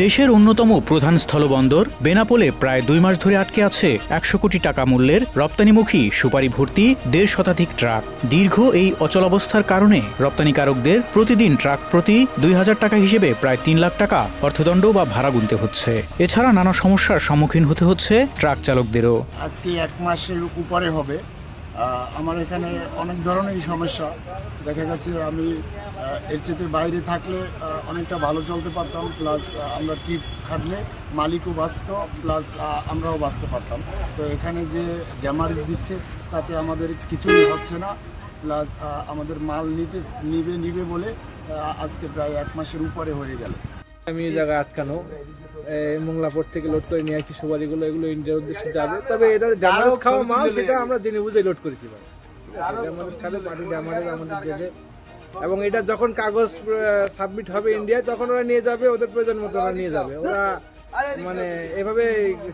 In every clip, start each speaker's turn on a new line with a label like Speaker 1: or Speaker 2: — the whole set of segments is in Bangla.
Speaker 1: দেশের অন্যতম প্রধান স্থলবন্দর বেনাপোলে প্রায় 2 মাস ধরে আটকে আছে 100 কোটি টাকা মূল্যের রপ্তানিমুখী সুপারি ভর্তি 1.5 শতাধিক ট্রাক। দীর্ঘ এই অচলাবস্থার কারণে রপ্তানিকারকদের প্রতিদিন ট্রাক প্রতি 2000 টাকা হিসেবে প্রায় 3 লাখ টাকা অর্থদণ্ড বা ভাড়া গুনতে হচ্ছে। এছাড়া নানা সমস্যার সম্মুখীন হতে হচ্ছে ট্রাক চালকদেরও।
Speaker 2: আজকে 1 মাসের উপরে হবে। আমার এখানে অনেক ধরনের সমস্যা দেখা গেছে। আমি এর চেয়ে বাইরে থাকলে অনেকটা ভালো চলতে পারতাম, প্লাস আমরা ট্রিপ খাটলে মালিকও বাঁচত, প্লাস আমরাও বাঁচতে পারতাম। তো এখানে যে ড্যামারেজ দিচ্ছে তাতে আমাদের কিছুই হচ্ছে না, প্লাস আমাদের মাল নিবে বলে আজকে প্রায় 1 মাসের উপরে হয়ে গেল।
Speaker 3: আমি এই জায়গায় আটকানো মোংলাপোর্ট থেকে লোড করে নিয়ে আসছি সুপারিগুলো, এগুলো ইন্ডিয়ার উদ্দেশ্যে যাবে। তবে এটা ড্যামারেজ খাওয়া মাল, সেটা আমরা জেনে বুঝে লোড করেছি। ড্যামারেজ খাবে পার্টি ড্যামারেজ আমাদের দেবে, এবং এটা যখন কাগজ সাবমিট হবে ইন্ডিয়ায় তখন ওরা নিয়ে যাবে, ওদের প্রয়োজন মতো ওরা নিয়ে যাবে। ওরা মানে এভাবে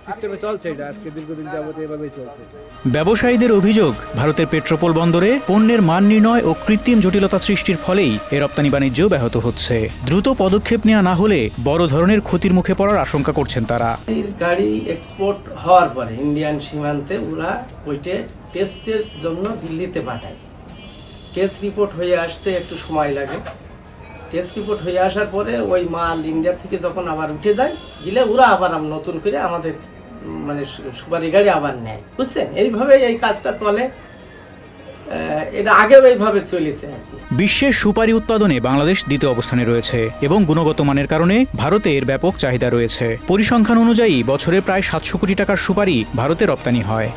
Speaker 3: সিস্টেমে চলছে, এটা আজকে দীর্ঘদিন যাবত এভাবেই চলছে।
Speaker 1: ব্যবসায়ীদের অভিযোগ, ভারতের পেট্রোপোল বন্দরে পণ্যের মান নির্ণয় ও কৃত্রিম জটিলতা সৃষ্টির ফলেই এ রপ্তানি বাণিজ্য ব্যাহত হচ্ছে। দ্রুত পদক্ষেপ নেওয়া না হলে বড় ধরনের ক্ষতির মুখে পড়ার আশঙ্কা করছেন তারা।
Speaker 4: গাড়ি এক্সপোর্ট হওয়ার পরে ইন্ডিয়ান সীমান্তে ওরা ওইটা টেস্টের জন্য দিল্লিতে পাঠায়। টেস্ট রিপোর্ট হয়ে আসতে একটু সময় লাগে। টেস্ট রিপোর্ট হয়ে আসার পরে ওই মাল ইন্ডিয়া থেকে যখন আবার উঠে যায় দিলে ওরা আবার নতুন করে আমাদের মানে সুপারি গাড়ি আবার নেয়, বুঝছেন? এইভাবে এই কাজটা চলে, এটা আগেও এইভাবে চলেছে আর কি।
Speaker 1: বিশ্বের সুপারি উৎপাদনে বাংলাদেশ দ্বিতীয় অবস্থানে রয়েছে এবং গুণগত মানের কারণে ভারতে এর ব্যাপক চাহিদা রয়েছে। পরিসংখ্যান অনুযায়ী বছরে প্রায় 700 কোটি টাকার সুপারি ভারতে রপ্তানি হয়।